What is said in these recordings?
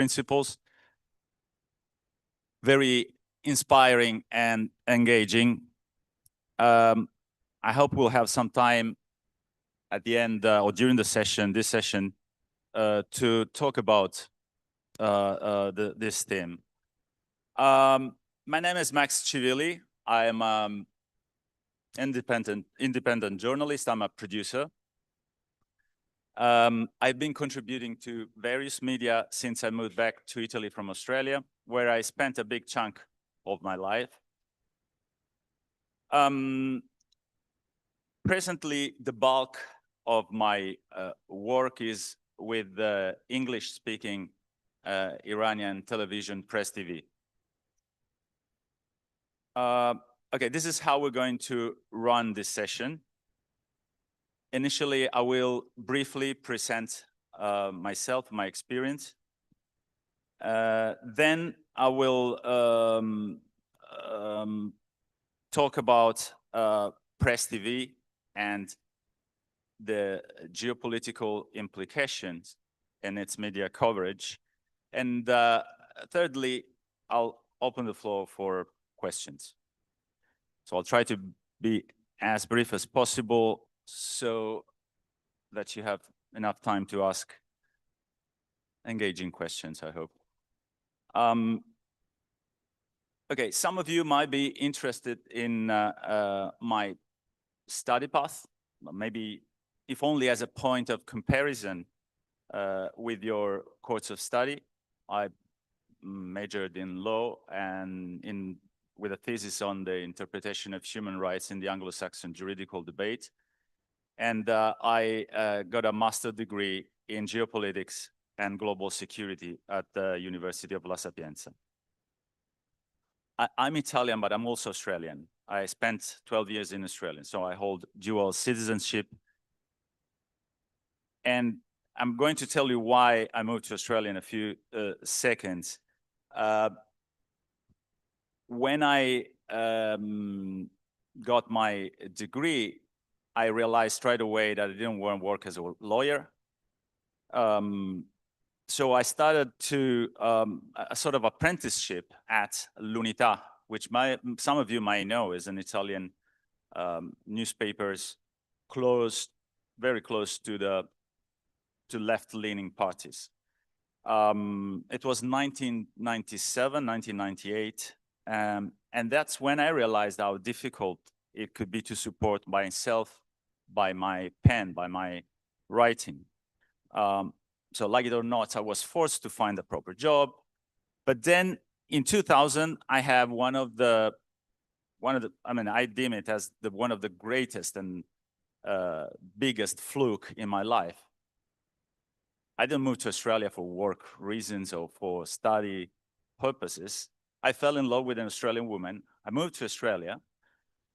principles. Very inspiring and engaging. I hope we'll have some time at the end or during the session, this session, to talk about this theme. My name is Max Civili. I am independent journalist. I'm a producer. I've been contributing to various media since I moved back to Italy from Australia, where I spent a big chunk of my life. Presently, the bulk of my work is with the English-speaking Iranian television, Press TV. Okay, this is how we're going to run this session. Initially, I will briefly present myself, my experience. Then I will talk about Press TV and the geopolitical implications in its media coverage. And thirdly, I'll open the floor for questions. So I'll try to be as brief as possible so that you have enough time to ask engaging questions, I hope. Okay, some of you might be interested in my study path, maybe if only as a point of comparison with your course of study. I majored in law and with a thesis on the interpretation of human rights in the Anglo-Saxon juridical debate. And I got a master's degree in geopolitics and global security at the University of La Sapienza. I'm Italian, but I'm also Australian. I spent 12 years in Australia, so I hold dual citizenship. And I'm going to tell you why I moved to Australia in a few seconds. When I got my degree, I realized straight away that I didn't want to work as a lawyer. So I started to a sort of apprenticeship at l'Unità, which some of you might know is an Italian newspapers very close to left-leaning parties. It was 1997, 1998, and that's when I realized how difficult it could be to support myself by my pen, by my writing. So like it or not, I was forced to find a proper job. But then in 2000, I have I deem it as one of the greatest and biggest fluke in my life. I didn't move to Australia for work reasons or for study purposes. I fell in love with an Australian woman. I moved to Australia.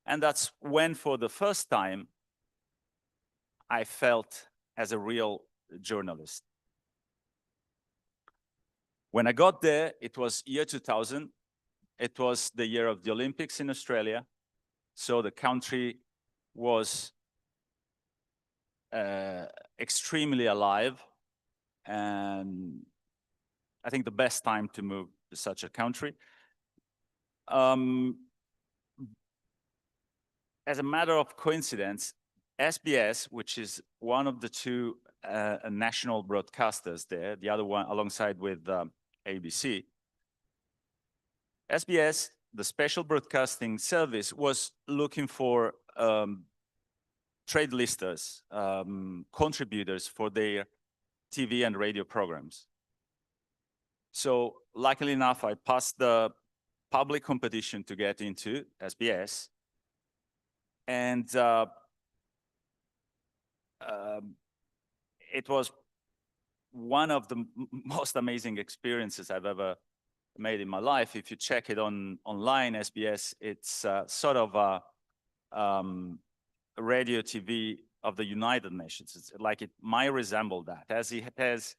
And that's when, for the first time, I felt as a real journalist. When I got there, it was year 2000. It was the year of the Olympics in Australia. So the country was extremely alive. And I think the best time to move to such a country. As a matter of coincidence, SBS, which is one of the two national broadcasters there, the other one alongside with ABC, SBS, the special broadcasting service, was looking for trade listers, contributors for their TV and radio programs. So luckily enough, I passed the public competition to get into SBS. And it was one of the most amazing experiences I've ever made in my life. If you check it online, SBS, it's sort of a radio TV of the United Nations. It's like it might resemble that, as it has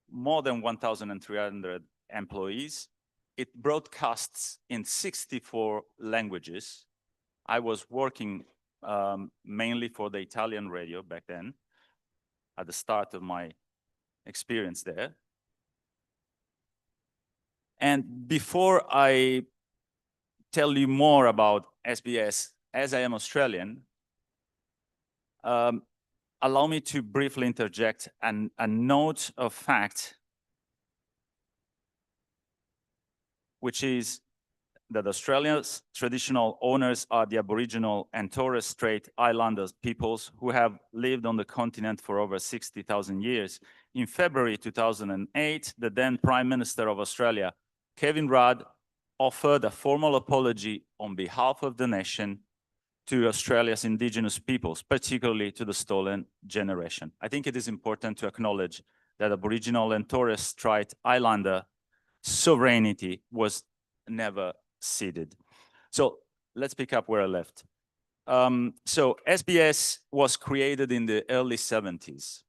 more than 1,300 employees. It broadcasts in 64 languages. I was working mainly for the Italian radio back then, at the start of my experience there. And before I tell you more about SBS, as I am Australian, allow me to briefly interject a note of fact, which is that Australia's traditional owners are the Aboriginal and Torres Strait Islander peoples who have lived on the continent for over 60,000 years. In February 2008, the then Prime Minister of Australia, Kevin Rudd, offered a formal apology on behalf of the nation to Australia's Indigenous peoples, particularly to the stolen generation. I think it is important to acknowledge that Aboriginal and Torres Strait Islander sovereignty was never ceded. So let's pick up where I left. So SBS was created in the early 70s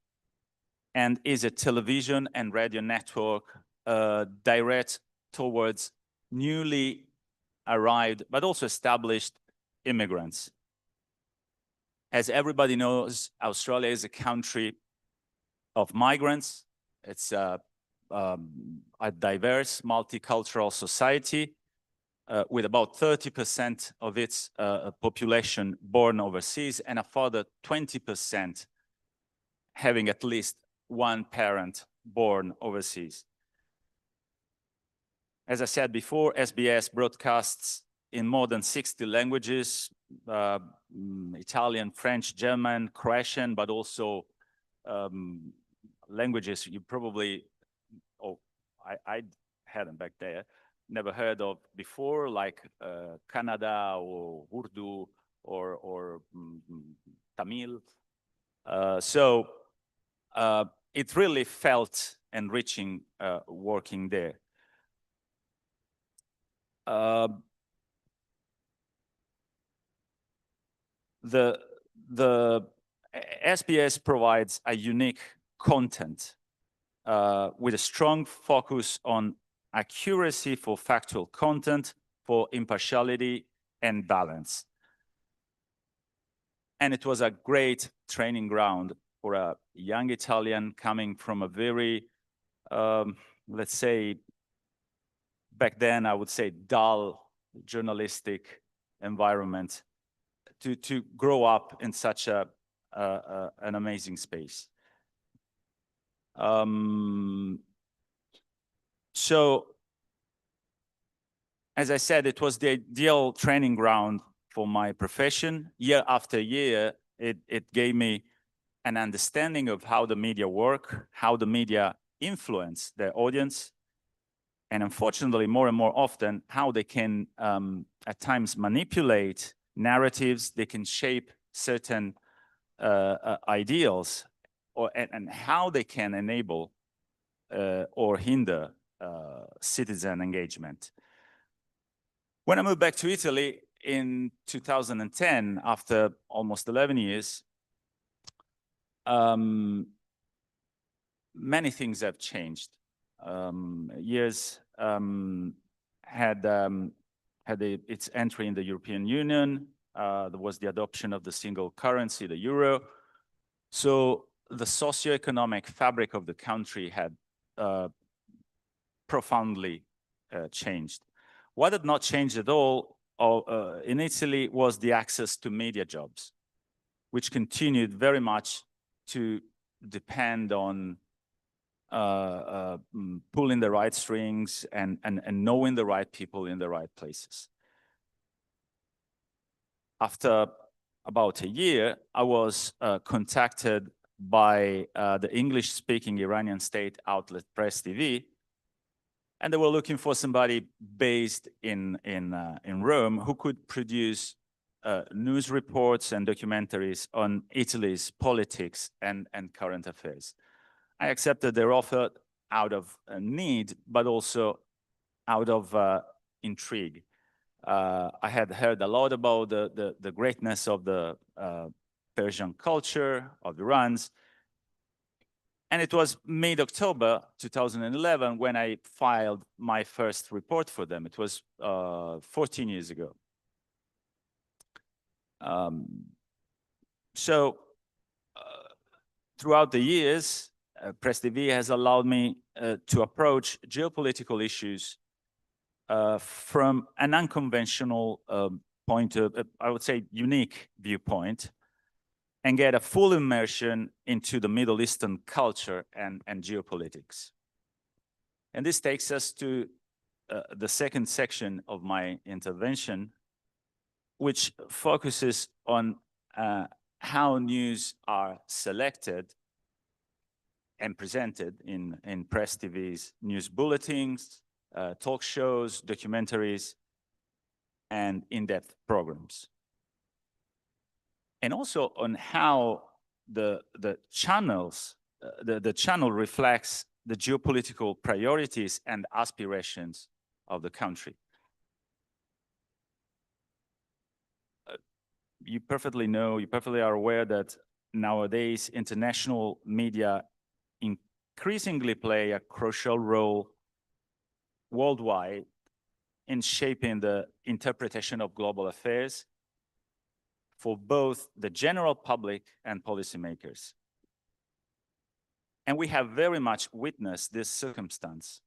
and is a television and radio network direct towards newly arrived, but also established immigrants. As everybody knows, Australia is a country of migrants. It's a diverse, multicultural society with about 30% of its population born overseas and a further 20% having at least one parent born overseas. As I said before, SBS broadcasts in more than 60 languages, Italian, French, German, Croatian, but also languages you probably, I had them back there, never heard of before, like Kannada or Urdu or Tamil. So it really felt enriching working there. The SBS provides a unique content with a strong focus on accuracy for factual content, for impartiality and balance. And it was a great training ground for a young Italian coming from a very, let's say, back then I would say dull journalistic environment to grow up in such an amazing space. So, as I said, it was the ideal training ground for my profession. Year after year, it gave me an understanding of how the media work, how the media influence their audience, and unfortunately, more and more often, how they can at times manipulate narratives, they can shape certain ideals, and how they can enable or hinder citizen engagement. When I moved back to Italy in 2010, after almost 11 years, many things have changed. Years had its entry in the European Union. There was the adoption of the single currency, the euro. So the socioeconomic fabric of the country had profoundly changed. What had not changed at all in Italy was the access to media jobs, which continued very much to depend on pulling the right strings and knowing the right people in the right places. After about a year, I was contacted by the English-speaking Iranian state outlet Press TV, and they were looking for somebody based in Rome who could produce news reports and documentaries on Italy's politics and current affairs. I accepted their offer out of need, but also out of intrigue. I had heard a lot about the greatness of the Persian culture, of Iran's. And it was mid-October 2011 when I filed my first report for them. It was 14 years ago. Throughout the years, Press TV has allowed me to approach geopolitical issues from an unconventional point of, I would say, unique viewpoint, and get a full immersion into the Middle Eastern culture and geopolitics. And this takes us to the second section of my intervention, which focuses on how news are selected and presented in press TV's news bulletins, talk shows, documentaries, and in-depth programs. And also on how the channels, the channel reflects the geopolitical priorities and aspirations of the country. You perfectly are aware that nowadays international media increasingly play a crucial role worldwide in shaping the interpretation of global affairs for both the general public and policymakers. And we have very much witnessed this circumstance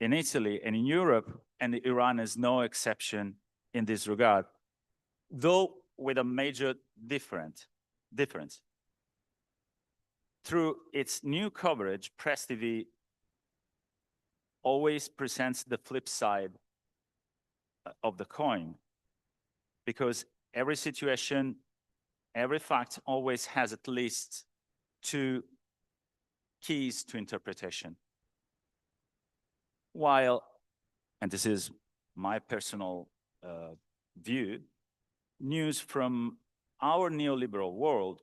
in Italy and in Europe, and Iran is no exception in this regard, though with a major difference. Through its new coverage, Press TV always presents the flip side of the coin, because every situation, every fact always has at least two keys to interpretation. While, and this is my personal view, news from our neoliberal world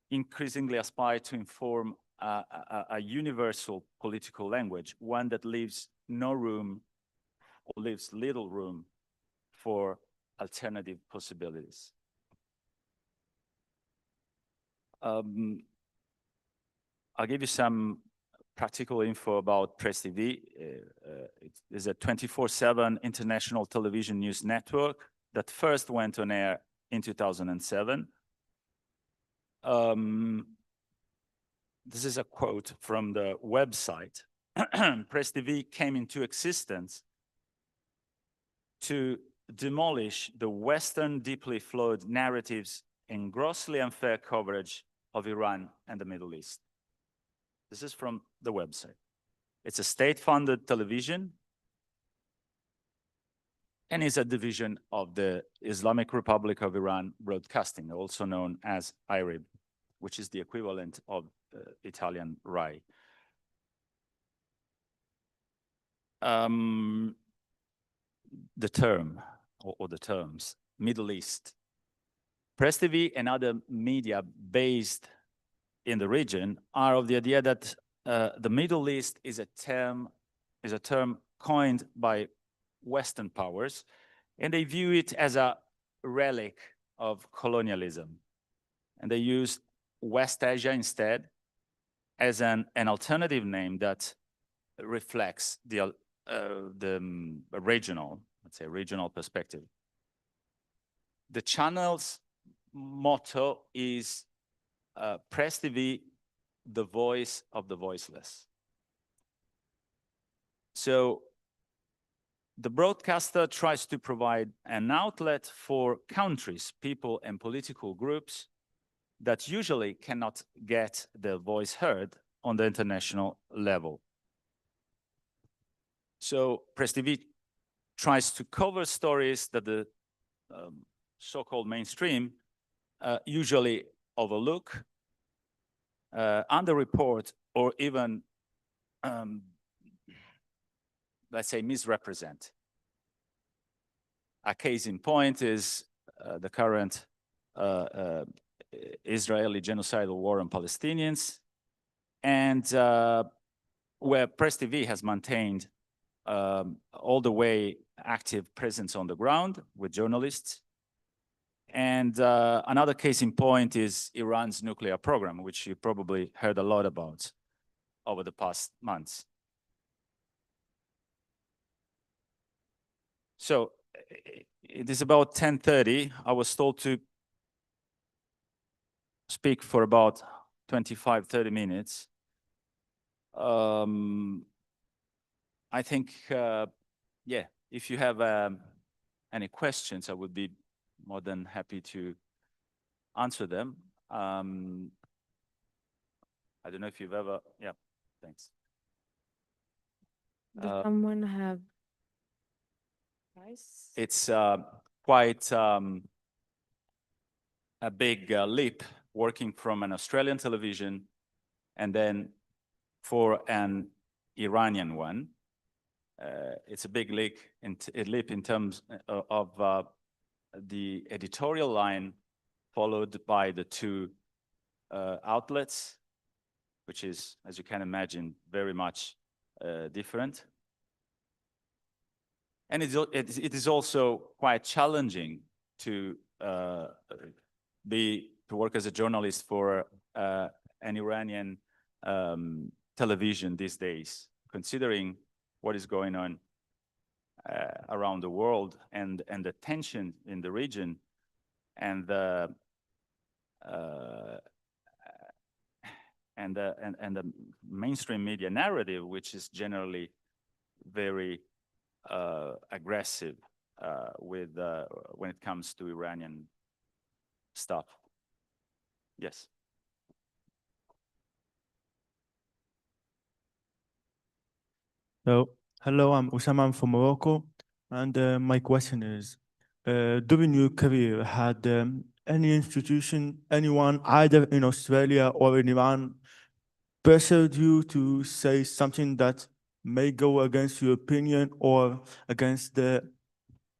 increasingly aspire to inform a universal political language, one that leaves no room or leaves little room for alternative possibilities. I'll give you some practical info about Press TV. It is a 24/7 international television news network that first went on air in 2007. This is a quote from the website. Press TV came into existence to demolish the Western deeply flawed narratives and grossly unfair coverage of Iran and the Middle East. This is from the website. It's a state-funded television and is a division of the Islamic Republic of Iran Broadcasting, also known as IRIB, which is the equivalent of Italian RAI. The term, or the terms, Middle East. Press TV and other media based in the region are of the idea that the Middle East is a term coined by Western powers, and they view it as a relic of colonialism. And they use West Asia instead as an alternative name that reflects the regional, let's say, regional perspective. The channel's motto is Press TV, the voice of the voiceless. So the broadcaster tries to provide an outlet for countries, people, and political groups that usually cannot get their voice heard on the international level. So Press TV tries to cover stories that the so-called mainstream usually overlook, underreport, or even, let's say, misrepresent. A case in point is the current Israeli genocidal war on Palestinians, and where Press TV has maintained all the way active presence on the ground with journalists. And another case in point is Iran's nuclear program, which you probably heard a lot about over the past months. So it is about 10:30. I was told to speak for about 25, 30 minutes. I think, yeah, if you have any questions, I would be more than happy to answer them. I don't know if you've ever, yeah, thanks. Does someone have advice? It's quite a big leap working from an Australian television and then for an Iranian one. It's a big leap in terms of the editorial line followed by the two outlets, which is, as you can imagine, very much different. And it is also quite challenging to work as a journalist for an Iranian television these days, considering what is going on around the world and the tension in the region and the mainstream media narrative, which is generally very aggressive with when it comes to Iranian stuff. Yes. So, hello, I'm Usama, I'm from Morocco, and my question is, during your career, had any institution, anyone, either in Australia or in Iran, pressured you to say something that may go against your opinion or against the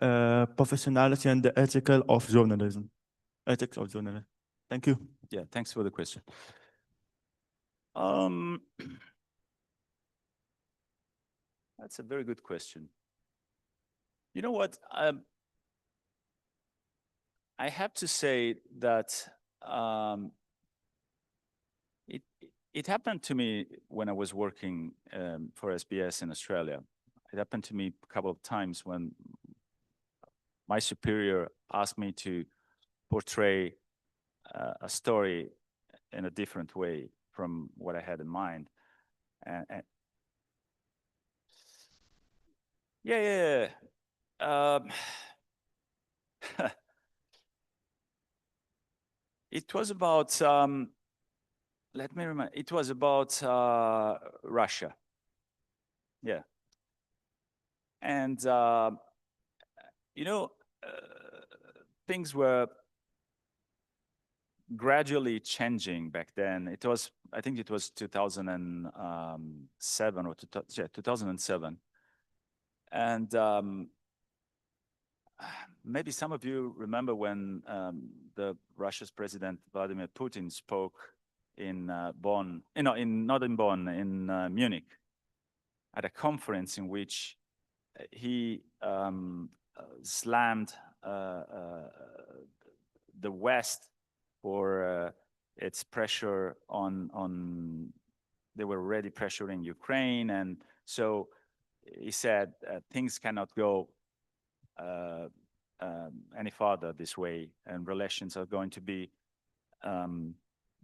professionality and the ethics of journalism? Thank you. Yeah, thanks for the question. That's a very good question. You know what? I have to say that it happened to me when I was working for SBS in Australia. It happened to me a couple of times when my superior asked me to portray a story in a different way from what I had in mind. And yeah. It was about, let me remember, it was about Russia. Yeah. And, you know, things were gradually changing back then. It was, I think it was 2007 or 2007. And maybe some of you remember when the Russia's president Vladimir Putin spoke in Bonn, not in Bonn, in Munich, at a conference in which he slammed the West for its pressure on, they were already pressuring Ukraine. And so he said things cannot go any farther this way, and relations are going to be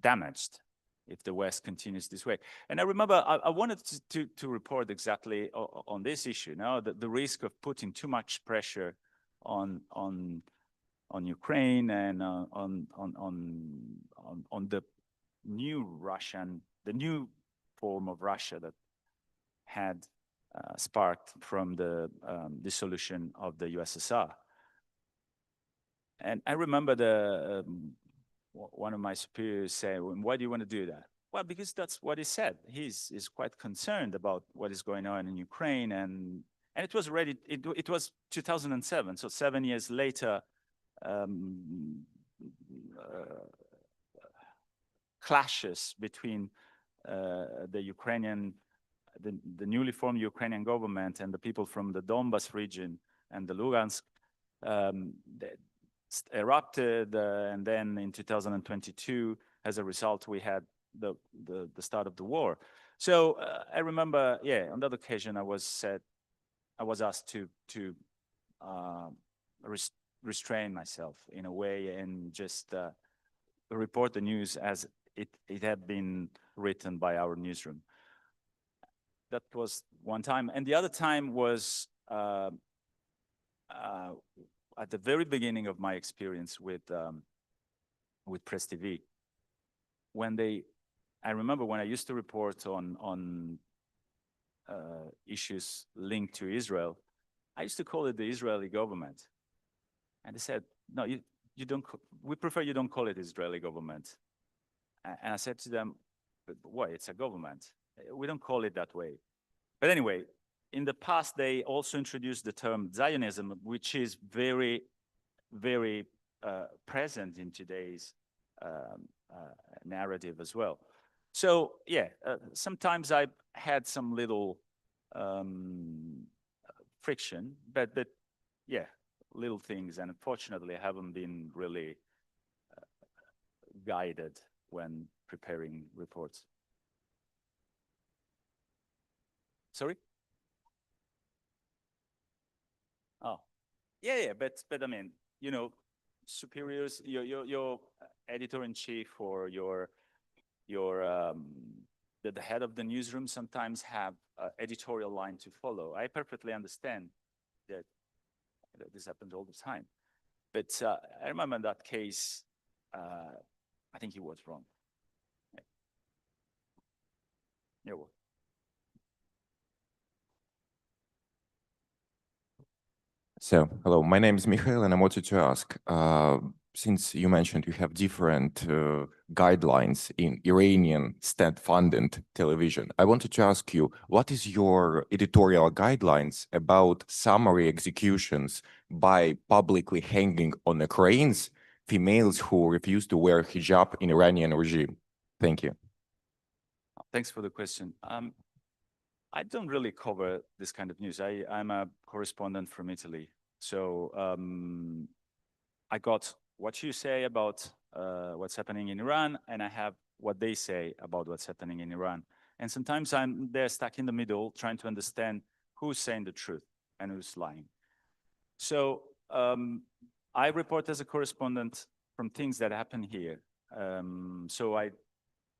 damaged if the West continues this way. And I remember I wanted to report exactly on this issue, now the risk of putting too much pressure on Ukraine and on the new form of Russia that had sparked from the dissolution of the USSR. And I remember one of my superiors said, "Why do you want to do that?" Well, because that's what he said. He's quite concerned about what is going on in Ukraine, and it was already, it was 2007, so 7 years later, clashes between the newly formed Ukrainian government and the people from the Donbas region and the Lugansk erupted, and then in 2022, as a result, we had the start of the war. So I remember, yeah, on that occasion, I was asked to restrain myself in a way and just report the news as it had been written by our newsroom. That was one time, and the other time was at the very beginning of my experience with Press TV, I remember when I used to report on issues linked to Israel, I used to call it the Israeli government. And they said, no, you don't, we prefer you don't call it Israeli government. And I said to them, but why? It's a government. We don't call it that way. But anyway, in the past, they also introduced the term Zionism, which is very, very present in today's narrative as well. So yeah, sometimes I had some little friction, but yeah, little things, and unfortunately, I haven't been really guided when preparing reports. Sorry? Oh, yeah, but I mean, you know, superiors, your editor-in-chief or the head of the newsroom sometimes have editorial line to follow. I perfectly understand that this happens all the time. But I remember in that case, I think he was wrong. Yeah, well. So, hello, my name is Mikhail, and I wanted to ask, since you mentioned you have different guidelines in Iranian state-funded television, I wanted to ask you, what is your editorial guidelines about summary executions by publicly hanging on the cranes females who refuse to wear hijab in Iranian regime? Thank you. Thanks for the question. I don't really cover this kind of news. I'm a correspondent from Italy. So I got what you say about what's happening in Iran, and I have what they say about what's happening in Iran. And sometimes I'm there stuck in the middle trying to understand who's saying the truth and who's lying. So I report as a correspondent from things that happen here. So I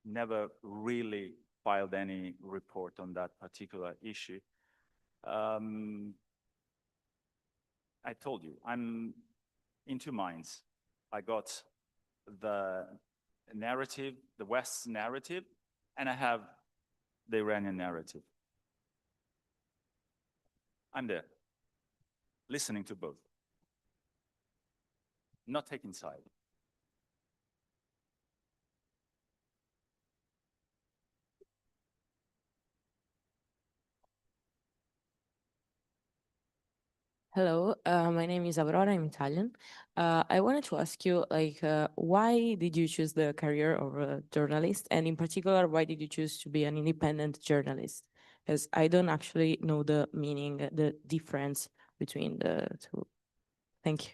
never really filed any report on that particular issue. I told you, I'm in two minds. I got the narrative, the West's narrative, and I have the Iranian narrative. I'm there, listening to both, not taking side. Hello, my name is Aurora, I'm Italian. I wanted to ask you, why did you choose the career of a journalist? And in particular, why did you choose to be an independent journalist? Because I don't actually know the meaning, the difference between the two. Thank you.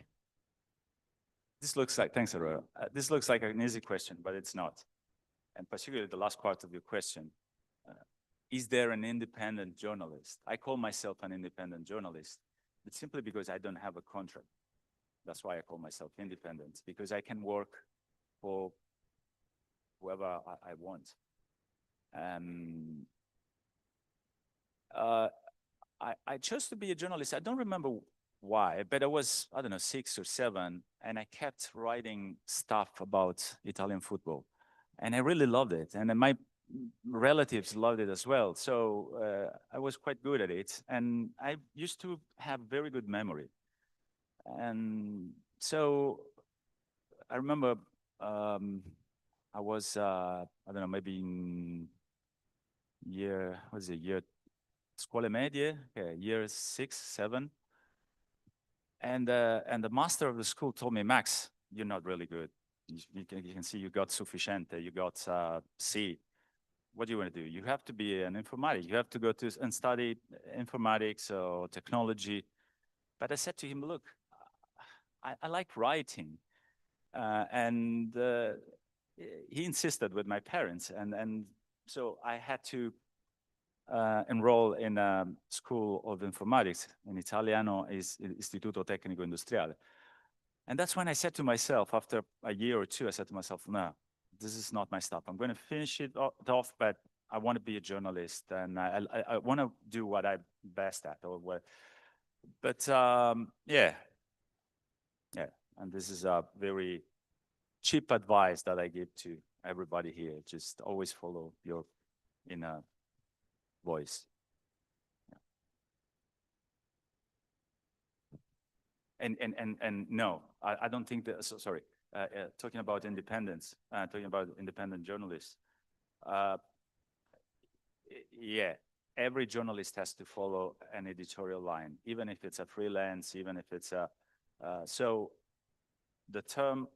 This looks like, thanks, Aurora. This looks like an easy question, but it's not. And particularly the last part of your question, is there an independent journalist? I call myself an independent journalist. But simply because I don't have a contract. That's why I call myself independent, because I can work for whoever I want. I chose to be a journalist. I don't remember why, but I was, I don't know, 6 or 7, and I kept writing stuff about Italian football. And I really loved it. And my relatives loved it as well. So I was quite good at it. And I used to have very good memory. And so I remember I was, I don't know, maybe in year scuole medie, okay, year 6, 7. And the master of the school told me, Max, you're not really good. You can see you got sufficiente, you got C. What do you want to do? You have to be an informatic. You have to go to and study informatics or technology. But I said to him, look, I like writing. And he insisted with my parents. And so I had to enroll in a school of informatics, in Italiano is Istituto Tecnico Industriale. And that's when I said to myself, after a year or two, I said to myself, no, this is not my stuff. I'm going to finish it off, but I want to be a journalist, and I want to do what I'm best at. But yeah, and this is a very cheap advice that I give to everybody here. Just always follow your inner voice. And no, I don't think that. So, sorry, talking about independence, talking about independent journalists. Yeah, every journalist has to follow an editorial line, even if it's a freelance, even if it's a. So, the term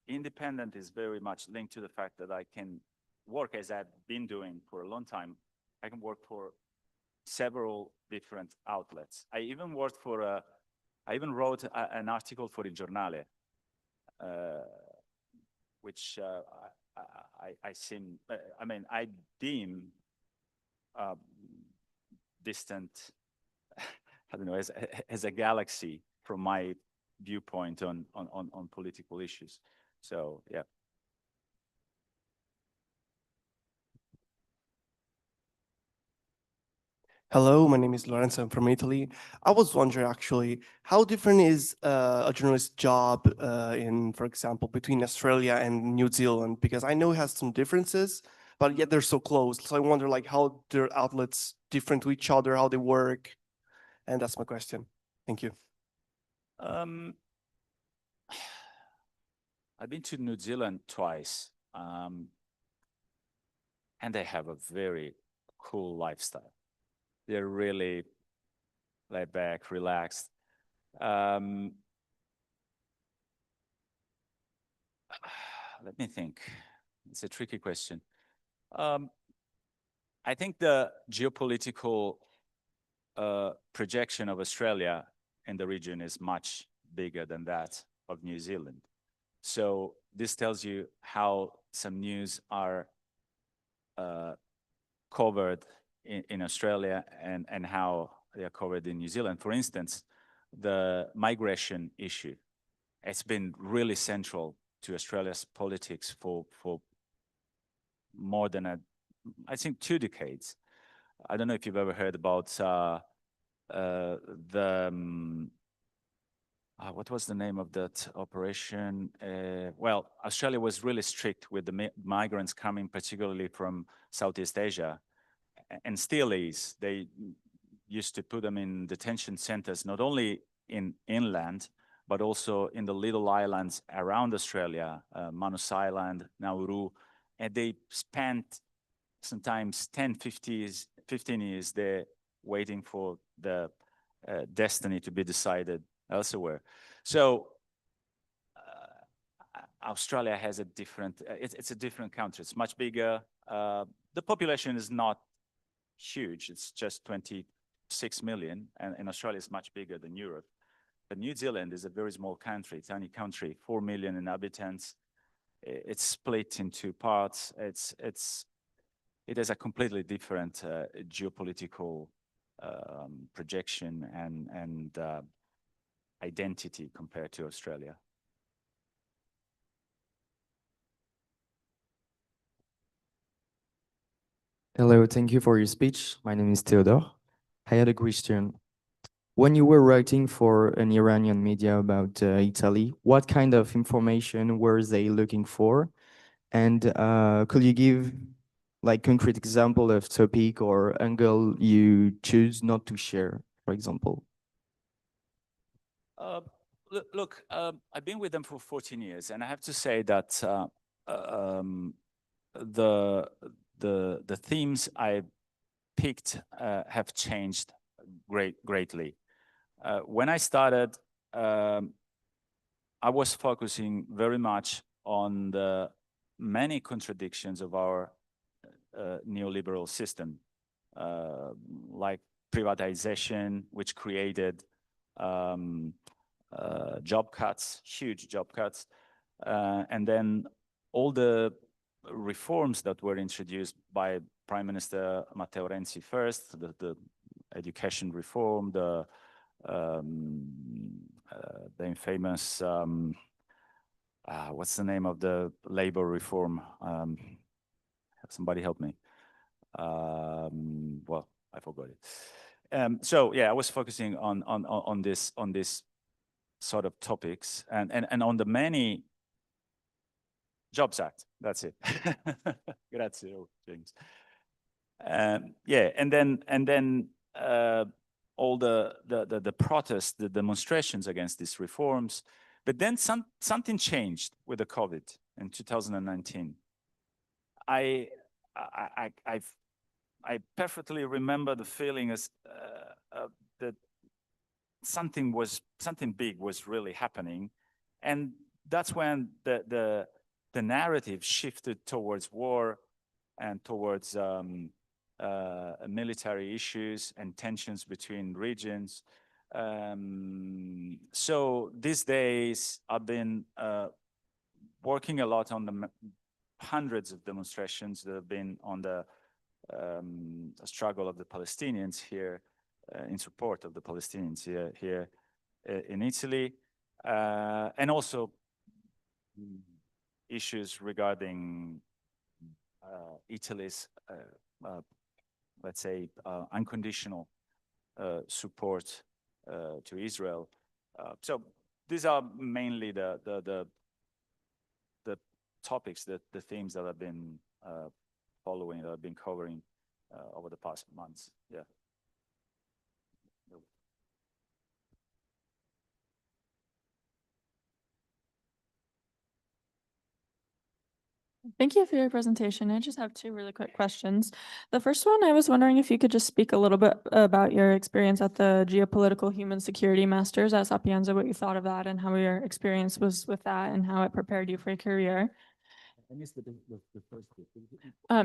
independent is very much linked to the fact that I can work, as I've been doing for a long time. I can work for several different outlets. I even wrote an article for il giornale, which I deem distant, I don't know, as a galaxy from my viewpoint on political issues. So yeah. Hello, my name is Lorenzo. I'm from Italy. I was wondering actually, how different is a journalist's job in, for example, between Australia and New Zealand? Because I know it has some differences, but yet they're so close. So I wonder like how their outlets different to each other, how they work. And that's my question. Thank you. I've been to New Zealand twice, and they have a very cool lifestyle. They're really laid back, relaxed. Let me think. It's a tricky question. I think the geopolitical projection of Australia in the region is much bigger than that of New Zealand. So this tells you how some news are covered in Australia and how they are covered in New Zealand. For instance, the migration issue, it's been really central to Australia's politics for more than I think 2 decades. I don't know if you've ever heard about what was the name of that operation? Well, Australia was really strict with the migrants coming, particularly from Southeast Asia, and still is. They used to put them in detention centers, not only in inland, but also in the little islands around Australia, Manus Island, Nauru, and they spent sometimes 10, 15 years there waiting for the destiny to be decided elsewhere. So Australia has a different, it's a different country. It's much bigger. The population is not huge. It's just 26 million, and Australia is much bigger than Europe. But New Zealand is a very small country, tiny country, 4 million inhabitants. It's split in 2 parts. It has a completely different geopolitical projection and identity compared to Australia. Hello, thank you for your speech. My name is Theodore. I had a question. When you were writing for an Iranian media about Italy, what kind of information were they looking for? And could you give like concrete example of topic or angle you choose not to share, for example? Look, I've been with them for 14 years, and I have to say that the themes I picked have changed greatly. When I started, I was focusing very much on the many contradictions of our neoliberal system, like privatization, which created job cuts, huge job cuts, and then all the reforms that were introduced by Prime Minister Matteo Renzi first, the education reform, the infamous, what's the name of the labor reform? Somebody help me. Well, I forgot it. So yeah, I was focusing on this sort of topics and on the many Jobs Act. That's it. Grazie, James. Yeah, and then all the protests, the demonstrations against these reforms, but then something changed with the COVID in 2019. I perfectly remember the feeling as that something big was really happening, and that's when the narrative shifted towards war and towards military issues and tensions between regions. So these days I've been working a lot on the hundreds of demonstrations that have been on the struggle of the Palestinians here, in support of the Palestinians here in Italy, and also issues regarding Italy's, let's say, unconditional support to Israel. So these are mainly the topics, the themes that I've been following, that I've been covering over the past months. Yeah. Thank you for your presentation. I just have two really quick questions. The first one, I was wondering if you could just speak a little bit about your experience at the Geopolitical Human Security Masters at Sapienza, what you thought of that and how your experience was with that and how it prepared you for your career. I missed the first bit.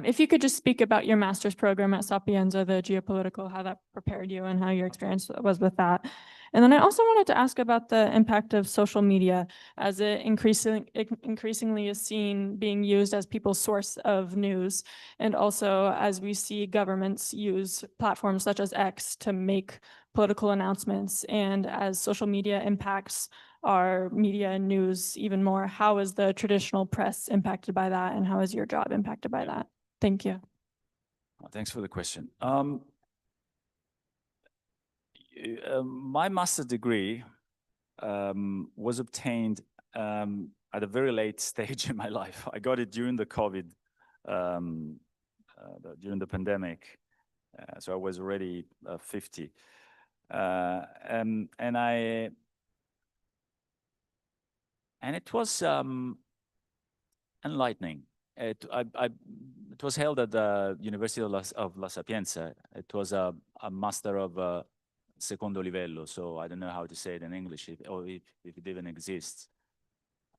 If you could just speak about your master's program at Sapienza, the geopolitical, how that prepared you and how your experience was with that. And then I also wanted to ask about the impact of social media as it increasingly is seen being used as people's source of news. And also as we see governments use platforms such as X to make political announcements, and as social media impacts our media and news even more, how is the traditional press impacted by that, and how is your job impacted by that? Thank you. Thanks for the question. My master's degree was obtained at a very late stage in my life. I got it during the COVID, during the pandemic. So I was already 50. And it was enlightening. It was held at the University of La Sapienza. It was a master of secondo livello, so I don't know how to say it in English, or if it even exists.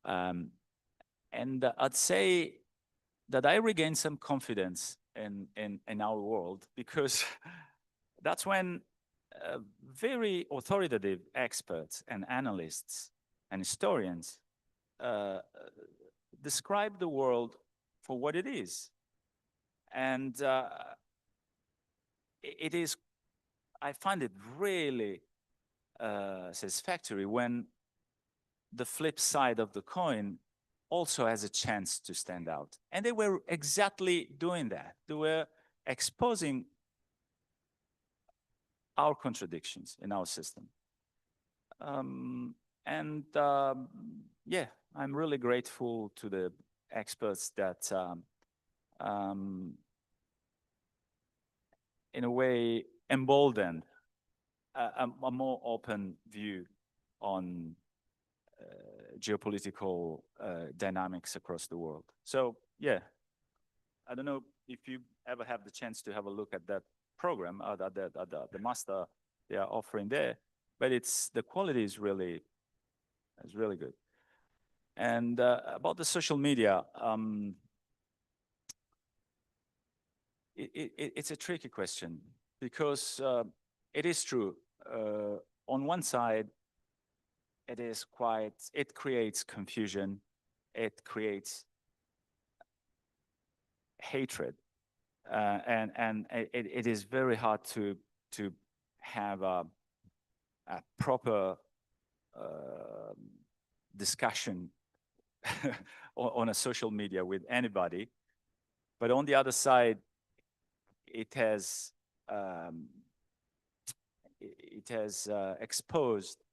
And I'd say that I regained some confidence in our world, because that's when very authoritative experts and analysts and historians describe the world for what it is. And it is, I find it really satisfactory when the flip side of the coin also has a chance to stand out. And they were exactly doing that. They were exposing our contradictions in our system. Yeah, I'm really grateful to the experts that in a way emboldened a more open view on geopolitical dynamics across the world. So yeah, I don't know if you ever have the chance to have a look at that program, at the master they are offering there, but the quality is really good. And about the social media, it's a tricky question, because it is true. On one side, it creates confusion, it creates hatred, and it is very hard to have a proper discussion on a social media with anybody. But on the other side, it has it has exposed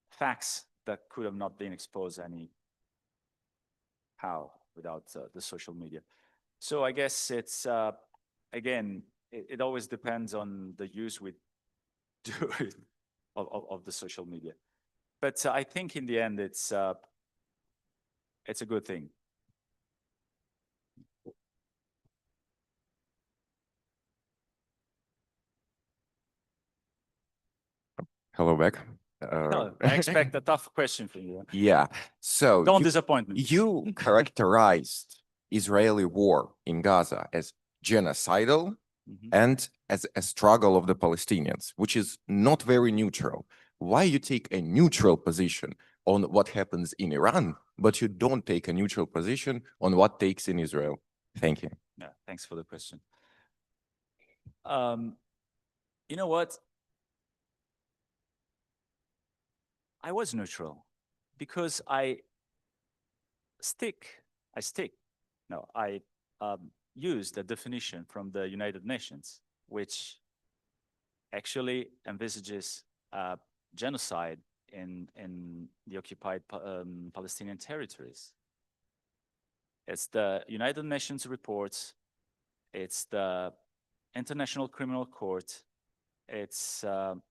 facts that could have not been exposed anyhow without the social media. So I guess it's, again, it always depends on the use we do of the social media. But I think in the end, it's a good thing. Hello, Beck. No, I expect a tough question from you. Yeah, so Don't disappoint me. you characterized Israeli war in Gaza as genocidal Mhm. and as a struggle of the Palestinians, which is not very neutral. Why you take a neutral position on what happens in Iran, but you don't take a neutral position on what takes in Israel? Thank you. Yeah, thanks for the question. You know what? I was neutral because I used a definition from the United Nations, which actually envisages genocide in the occupied Palestinian territories. It's the United Nations reports, it's the International Criminal Court, it's the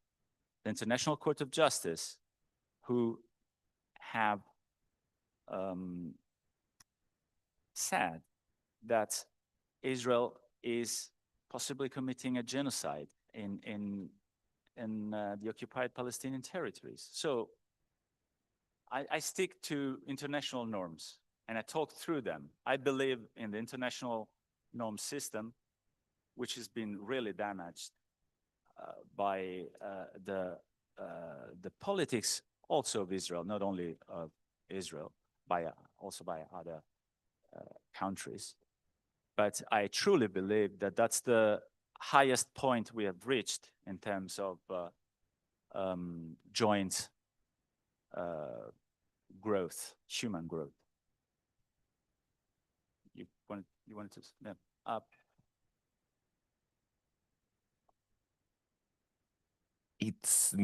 International Court of Justice, who have said that Israel is possibly committing a genocide in the occupied Palestinian territories. So I stick to international norms and I talk through them. I believe in the international norm system, which has been really damaged by the politics also of Israel, not only of Israel, also by other countries. But I truly believe that that's the highest point we have reached in terms of joint growth, human growth. You wanted to, yeah. It's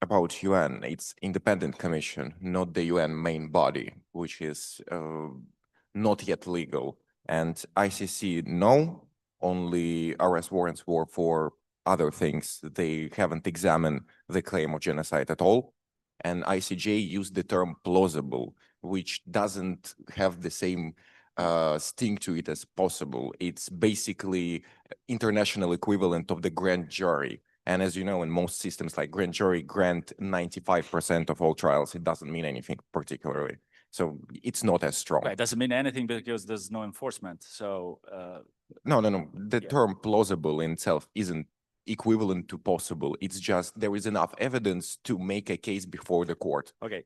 about UN, it's independent commission, not the UN main body, which is not yet legal. And ICC, no, only arrest warrants were for other things. They haven't examined the claim of genocide at all. And ICJ used the term plausible, which doesn't have the same sting to it as possible. It's basically international equivalent of the grand jury. And as you know, in most systems like grand jury grant 95% of all trials, it doesn't mean anything particularly. So it's not as strong. Right, it doesn't mean anything because there's no enforcement. So no. The yeah. term plausible in itself isn't equivalent to possible. It's just there is enough evidence to make a case before the court. Okay.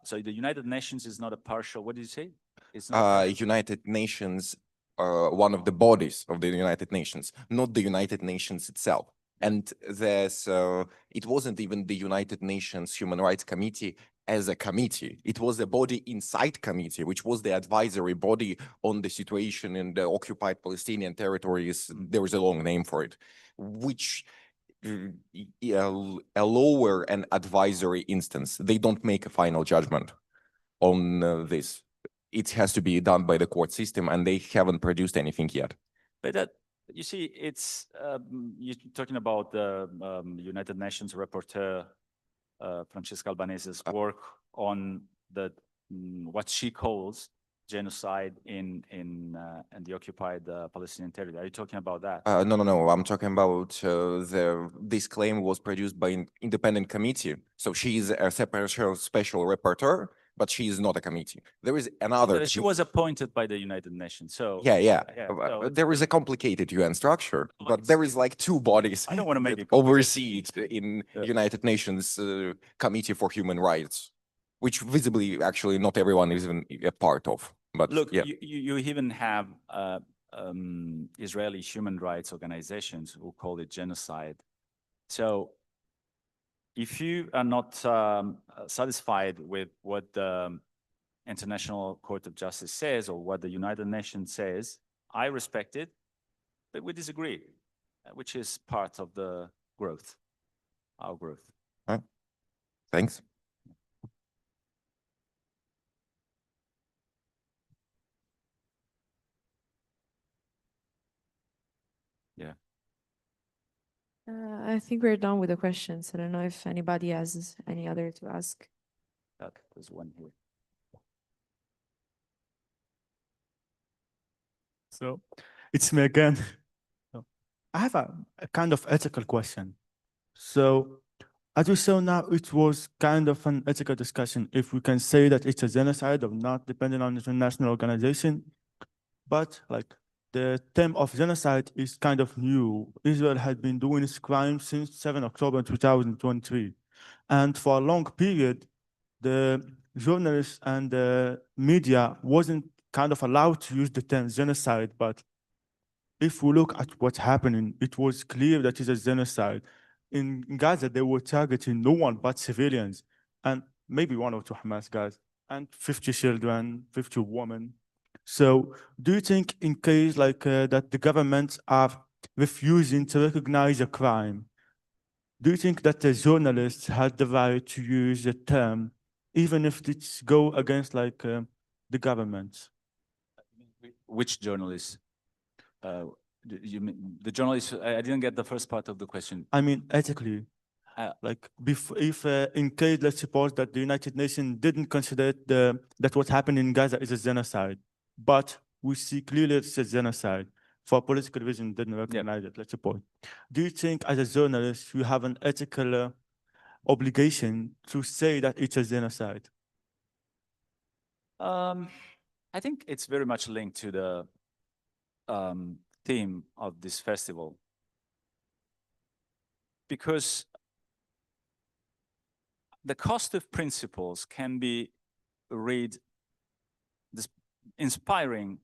So the United Nations is not a partial, what did you say? It's not United Nations, one of the bodies of the United Nations, not the United Nations itself. And there's, it wasn't even the United Nations Human Rights Committee as a committee. It was a body inside committee, which was the advisory body on the situation in the occupied Palestinian territories. There is a long name for it, which a lower and advisory instance. They don't make a final judgment on this. It has to be done by the court system, and they haven't produced anything yet. But that, you see, it's you're talking about the United Nations rapporteur Francesca Albanese's work on the what she calls genocide in the occupied Palestinian territory. Are you talking about that? No. I'm talking about this claim was produced by an independent committee. So she is a separate special rapporteur, but she is not a committee. There is another. She was appointed by the United Nations. So yeah. So there is a complicated UN structure, but there is like two bodies I don't want to make that it oversee it in Yeah. United Nations Committee for Human Rights, which visibly actually not everyone is even a part of. But look, yeah. you even have Israeli human rights organizations who call it genocide. So if you are not satisfied with what the International Court of Justice says or what the United Nations says, I respect it, but we disagree. which is part of the growth, our growth. Thanks. Yeah. I think we're done with the questions. I don't know if anybody has any other to ask. There's one here. So it's me again. So, I have a kind of ethical question. So as we saw now, it was kind of an ethical discussion if we can say that it's a genocide or not, depending on the international organization. But like the term of genocide is kind of new. Israel had been doing its crime since 7 October 2023. And for a long period, the journalists and the media wasn't kind of allowed to use the term genocide. But if we look at what's happening, it was clear that it's a genocide. In Gaza, they were targeting no one but civilians, and maybe one or two Hamas guys, and 50 children, 50 women. So do you think in case like that the governments are refusing to recognize a crime, do you think that the journalists had the right to use the term, even if it's go against like the government? Which journalists? You mean the journalists? I didn't get the first part of the question. I mean, ethically, like if in case, let's suppose that the United Nations didn't consider that what happened in Gaza is a genocide, but we see clearly it's a genocide. For political reason, didn't recognize it, let's suppose. Do you think as a journalist, you have an ethical obligation to say that it's a genocide? I think it's very much linked to the theme of this festival, because the cost of principles can be read, this inspiring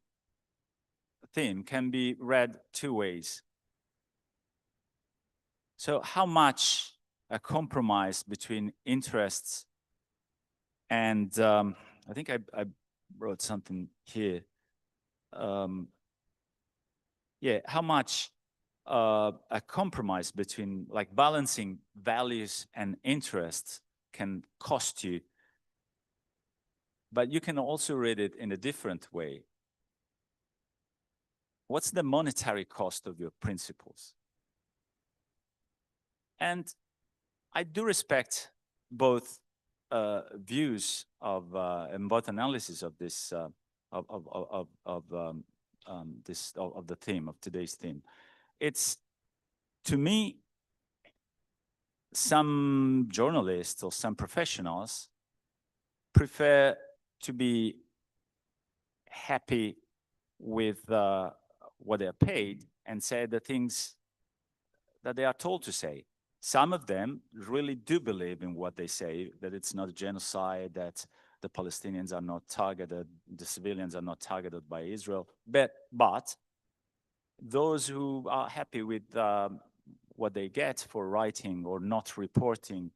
theme can be read two ways. So how much a compromise between interests and I think I wrote something here. Yeah, how much a compromise between like balancing values and interests can cost you. But you can also read it in a different way. What's the monetary cost of your principles? And I do respect both views of and both analysis of this of the theme of today's theme. It's, to me, some journalists or some professionals prefer to be happy with what they're paid and say the things that they are told to say. Some of them really do believe in what they say, that it's not a genocide, that the Palestinians are not targeted, the civilians are not targeted by Israel. But those who are happy with what they get for writing or not reporting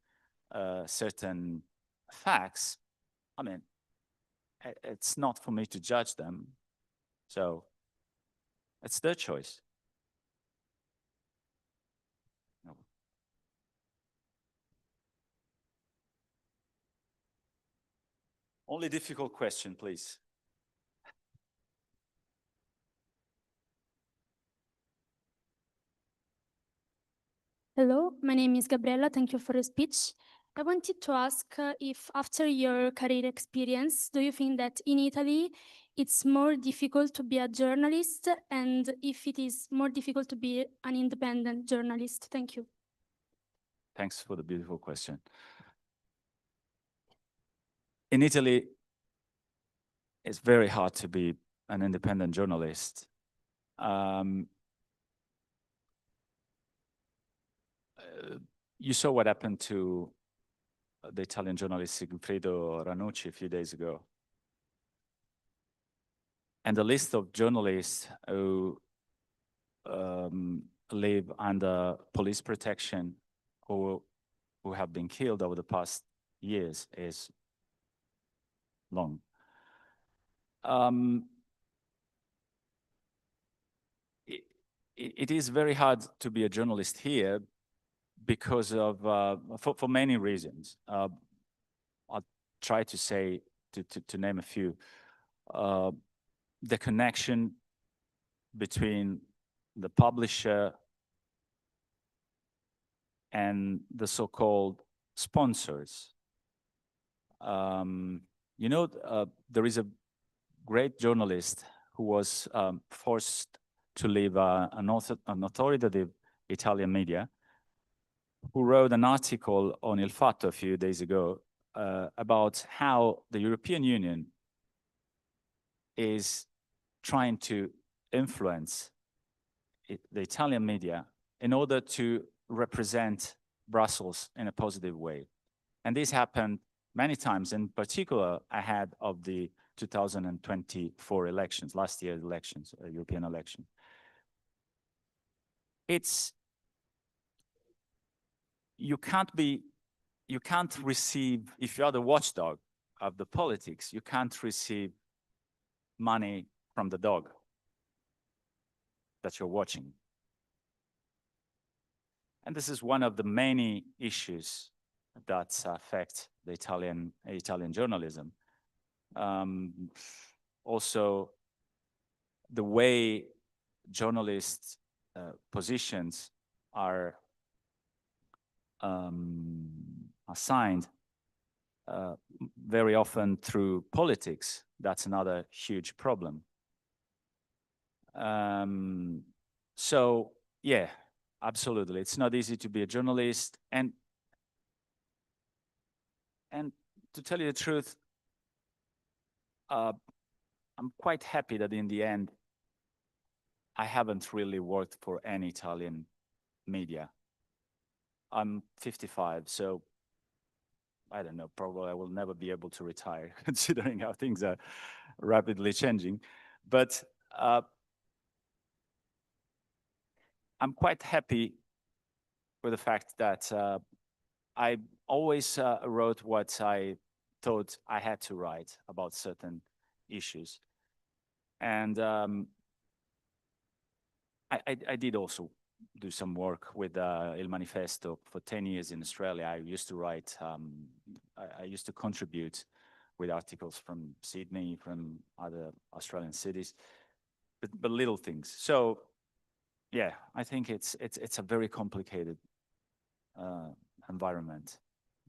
certain facts, I mean, it's not for me to judge them. So it's their choice. No. Only difficult question, please. Hello, my name is Gabriella. Thank you for your speech. I wanted to ask if after your career experience, do you think that in Italy it's more difficult to be a journalist, and if it is more difficult to be an independent journalist? Thank you. Thanks for the beautiful question. In Italy, it's very hard to be an independent journalist. You saw what happened to the Italian journalist Sigfrido Ranucci a few days ago. And the list of journalists who live under police protection or who have been killed over the past years is long. it is very hard to be a journalist here because of, for many reasons. I'll try to say, to name a few. The connection between the publisher and the so-called sponsors. You know, there is a great journalist who was forced to leave an authoritative Italian media, who wrote an article on Il Fatto a few days ago about how the European Union is trying to influence the Italian media in order to represent Brussels in a positive way. And this happened many times, in particular ahead of the 2024 elections, last year's elections, European election. You can't receive, if you are the watchdog of the politics, you can't receive money from the dog that you're watching. And this is one of the many issues that affect the Italian journalism. Also, the way journalists' positions are assigned very often through politics. That's another huge problem. So, yeah, absolutely. It's not easy to be a journalist. And to tell you the truth, I'm quite happy that in the end, I haven't really worked for any Italian media. I'm 55, so I don't know, probably I will never be able to retire, considering how things are rapidly changing. But I'm quite happy with the fact that I always wrote what I thought I had to write about certain issues. And I did also do some work with Il Manifesto for 10 years in Australia. I used to write, I used to contribute with articles from Sydney, from other Australian cities, but little things. So, yeah, I think it's a very complicated environment,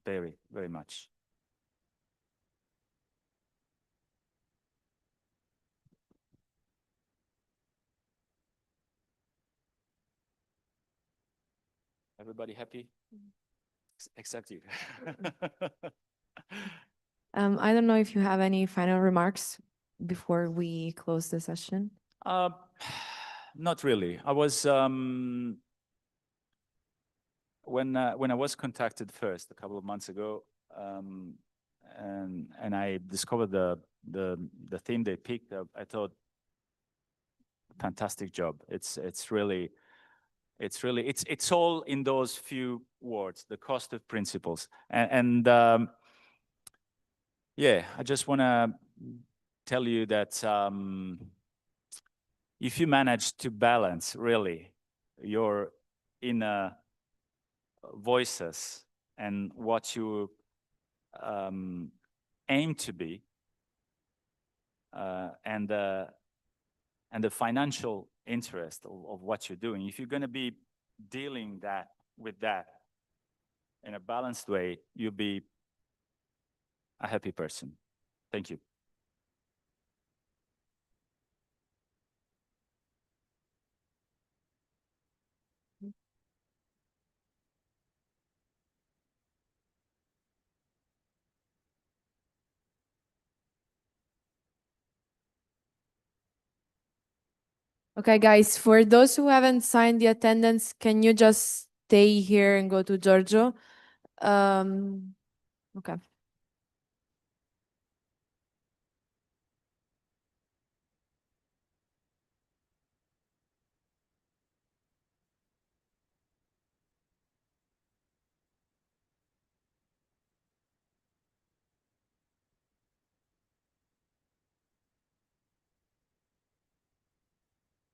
very, very much. Everybody happy? Except you. I don't know if you have any final remarks before we close the session. Not really. I was when I was contacted first a couple of months ago, and I discovered the theme they picked up. I thought, fantastic job. It's all in those few words, the cost of principles. And yeah, I just want to tell you that if you manage to balance really your inner voices and what you aim to be, and the financial interest of what you're doing, if you're going to be dealing with that in a balanced way, you'll be a happy person. Thank you. Okay, guys, for those who haven't signed the attendance, can you just stay here and go to Giorgio? Okay.